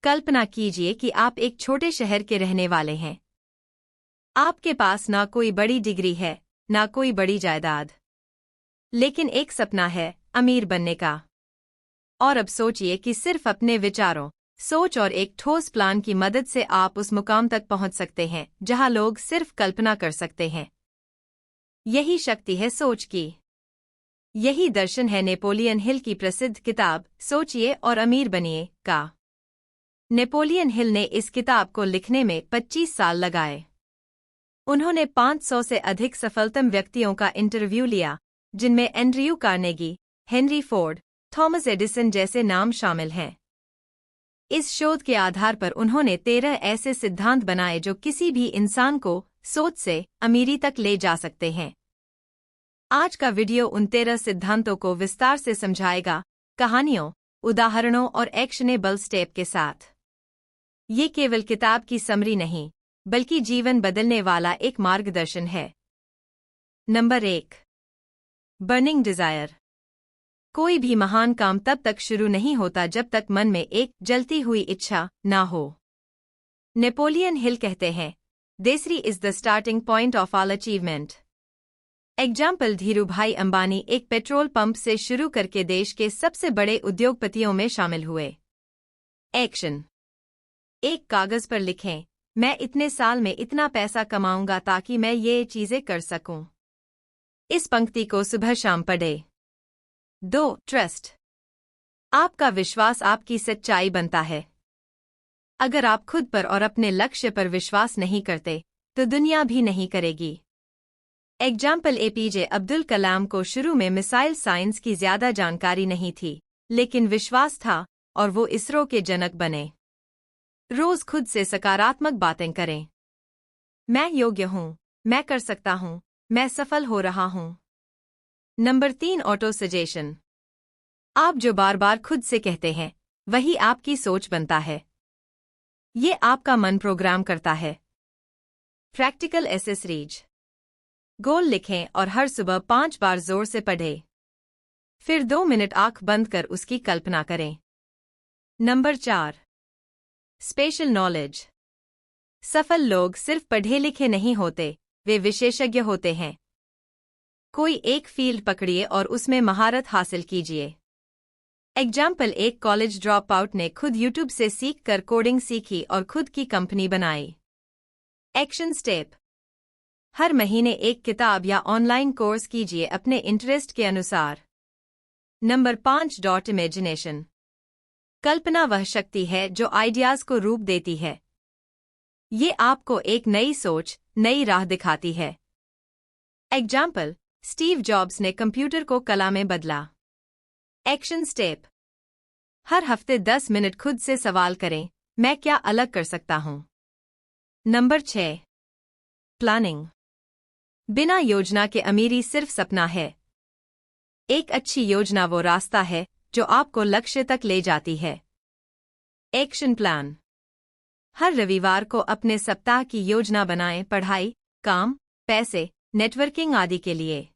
कल्पना कीजिए कि आप एक छोटे शहर के रहने वाले हैं। आपके पास ना कोई बड़ी डिग्री है, ना कोई बड़ी जायदाद, लेकिन एक सपना है, अमीर बनने का। और अब सोचिए कि सिर्फ अपने विचारों, सोच और एक ठोस प्लान की मदद से आप उस मुकाम तक पहुंच सकते हैं जहां लोग सिर्फ कल्पना कर सकते हैं। यही शक्ति है सोच की। यही दर्शन है नेपोलियन हिल की प्रसिद्ध किताब सोचिए और अमीर बनिए का। नेपोलियन हिल ने इस किताब को लिखने में 25 साल लगाए। उन्होंने 500 से अधिक सफलतम व्यक्तियों का इंटरव्यू लिया, जिनमें Andrew Carnegie, Henry Ford, Thomas Edison जैसे नाम शामिल हैं। इस शोध के आधार पर उन्होंने 13 ऐसे सिद्धांत बनाए जो किसी भी इंसान को सोच से अमीरी तक ले जा सकते हैं। आज का वीडियो उन 13 सिद्धांतों को विस्तार से समझाएगा, कहानियों, उदाहरणों और एक्शनेबल स्टेप के साथ। ये केवल किताब की समरी नहीं, बल्कि जीवन बदलने वाला एक मार्गदर्शन है। Number 1, burning desire. कोई भी महान काम तब तक शुरू नहीं होता जब तक मन में एक जलती हुई इच्छा ना हो। नेपोलियन हिल कहते हैं, desire is the starting point of all achievement. Example, Dhirubhai Ambani एक पेट्रोल पंप से शुरू करके देश के सबसे बड़े उद्योगपतियों में शामिल हुए। एक्शन, एक कागज पर लिखें, मैं इतने साल में इतना पैसा कमाऊंगा ताकि मैं ये चीजें कर सकूं। इस पंक्ति को सुबह शाम पढ़े। 2, ट्रस्ट। आपका विश्वास आपकी सच्चाई बनता है। अगर आप खुद पर और अपने लक्ष्य पर विश्वास नहीं करते, तो दुनिया भी नहीं करेगी। एग्जाम्पल, एपीजे अब्दुल कलाम को शुरू में मिसाइल साइंस की ज्यादा जानकारी नहीं थी, लेकिन विश्वास था और वो इसरो के जनक बने। रोज खुद से सकारात्मक बातें करें। मैं योग्य हूँ, मैं कर सकता हूँ, मैं सफल हो रहा हूँ। Number 3, auto suggestion. आप जो बार बार खुद से कहते हैं, वही आपकी सोच बनता है। ये आपका मन प्रोग्राम करता है। Practical accessories. गोल लिखें और हर सुबह 5 बार जोर से पढ़ें। फिर 2 मिनट आंख बंद कर उसकी कल्पना करें। Number 4, special knowledge. सफल लोग सिर्फ पढ़े लिखे नहीं होते, वे विशेषज्ञ होते हैं। कोई एक फील्ड पकड़िए और उसमें महारत हासिल कीजिए। एग्जाम्पल, एक कॉलेज ड्रॉप आउट ने खुद यूट्यूब से सीख कर कोडिंग सीखी और खुद की कंपनी बनाई। एक्शन स्टेप, हर महीने एक किताब या ऑनलाइन कोर्स कीजिए अपने इंटरेस्ट के अनुसार। Number 5, dot imagination. कल्पना वह शक्ति है जो आइडियाज को रूप देती है। ये आपको एक नई सोच, नई राह दिखाती है। एग्जाम्पल, स्टीव जॉब्स ने कंप्यूटर को कला में बदला। एक्शन स्टेप, हर हफ्ते 10 मिनट खुद से सवाल करें, मैं क्या अलग कर सकता हूं। Number 6, planning. बिना योजना के अमीरी सिर्फ सपना है। एक अच्छी योजना वो रास्ता है जो आपको लक्ष्य तक ले जाती है। एक्शन प्लान, हर रविवार को अपने सप्ताह की योजना बनाएं, पढ़ाई, काम, पैसे, नेटवर्किंग आदि के लिए।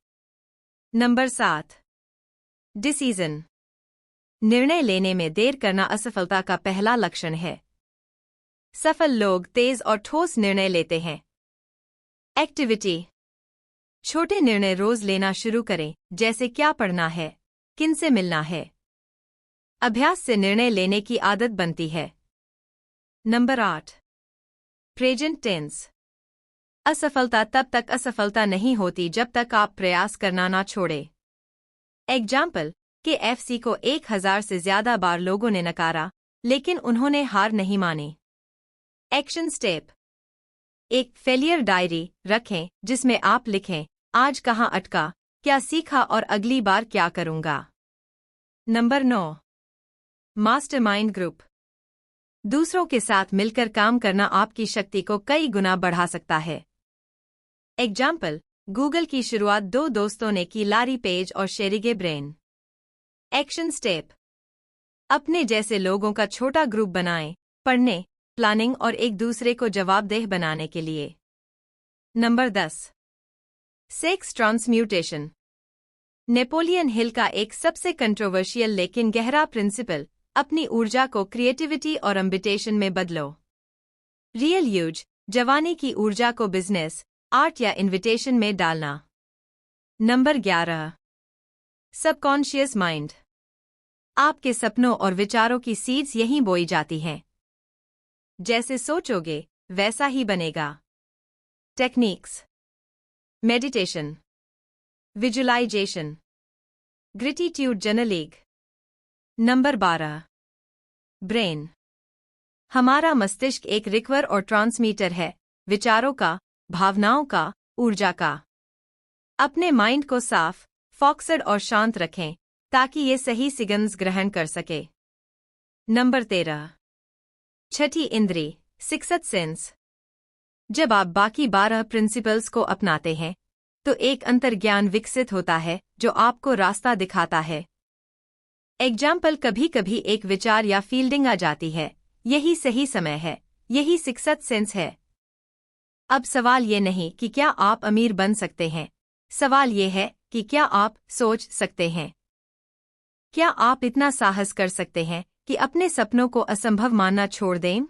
Number 7, decision. निर्णय लेने में देर करना असफलता का पहला लक्षण है। सफल लोग तेज और ठोस निर्णय लेते हैं। एक्टिविटी, छोटे निर्णय रोज लेना शुरू करें, जैसे क्या पढ़ना है, किन से मिलना है। अभ्यास से निर्णय लेने की आदत बनती है। Number 8, present tense. असफलता तब तक असफलता नहीं होती जब तक आप प्रयास करना ना छोड़ें। एग्जाम्पल, KFC को 1000 से ज्यादा बार लोगों ने नकारा, लेकिन उन्होंने हार नहीं मानी। एक्शन स्टेप, एक फेलियर डायरी रखें जिसमें आप लिखें, आज कहां अटका, क्या सीखा और अगली बार क्या करूंगा। Number 9, mastermind group. दूसरों के साथ मिलकर काम करना आपकी शक्ति को कई गुना बढ़ा सकता है। एग्जाम्पल, गूगल की शुरुआत 2 दोस्तों ने की, लारी पेज और शेरिगे ब्रेन। एक्शन स्टेप, अपने जैसे लोगों का छोटा ग्रुप बनाएं, पढ़ने, प्लानिंग और एक दूसरे को जवाबदेह बनाने के लिए। Number 10, sex transmutation. Napoleon Hill का एक सबसे कंट्रोवर्शियल लेकिन गहरा प्रिंसिपल, अपनी ऊर्जा को क्रिएटिविटी और एम्बिशन में बदलो। रियल यूज, जवानी की ऊर्जा को बिजनेस, आर्ट या इन्विटेशन में डालना। Number 11, subconscious mind. आपके सपनों और विचारों की सीड्स यहीं बोई जाती हैं। जैसे सोचोगे वैसा ही बनेगा। Techniques: meditation, visualisation, gratitude journaling. Number 12, brain. हमारा मस्तिष्क एक रिकवर और ट्रांसमीटर है, विचारों का, भावनाओं का, ऊर्जा का। अपने माइंड को साफ, फोकस्ड और शांत रखें ताकि ये सही सिग्नल्स ग्रहण कर सके। नंबर 13, छठी इंद्री, सिक्स्थ सेंस। जब आप बाकी 12 प्रिंसिपल्स को अपनाते हैं तो एक अंतर्ज्ञान विकसित होता है जो आपको रास्ता दिखाता है। एग्जाम्पल, कभी कभी एक विचार या फील्डिंग आ जाती है, यही सही समय है, यही सिक्स्थ सेंस है। अब सवाल ये नहीं कि क्या आप अमीर बन सकते हैं, सवाल ये है कि क्या आप सोच सकते हैं। क्या आप इतना साहस कर सकते हैं कि अपने सपनों को असंभव मानना छोड़ दें?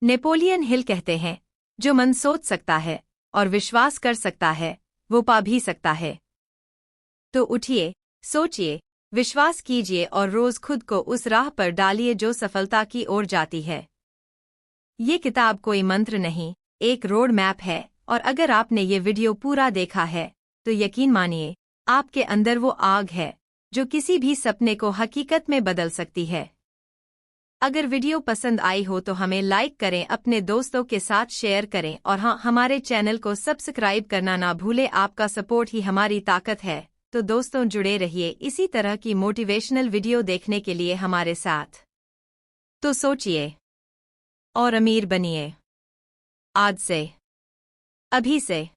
नेपोलियन हिल कहते हैं, जो मन सोच सकता है और विश्वास कर सकता है वो पा भी सकता है। तो उठिए, सोचिए, विश्वास कीजिए और रोज खुद को उस राह पर डालिए जो सफलता की ओर जाती है। ये किताब कोई मंत्र नहीं, एक रोड मैप है, और अगर आपने ये वीडियो पूरा देखा है तो यकीन मानिए आपके अंदर वो आग है जो किसी भी सपने को हकीकत में बदल सकती है। अगर वीडियो पसंद आई हो तो हमें लाइक करें, अपने दोस्तों के साथ शेयर करें और हाँ, हमारे चैनल को सब्सक्राइब करना ना भूलें। आपका सपोर्ट ही हमारी ताकत है। तो दोस्तों, जुड़े रहिए इसी तरह की मोटिवेशनल वीडियो देखने के लिए हमारे साथ। तो सोचिए और अमीर बनिए, आज से, अभी से।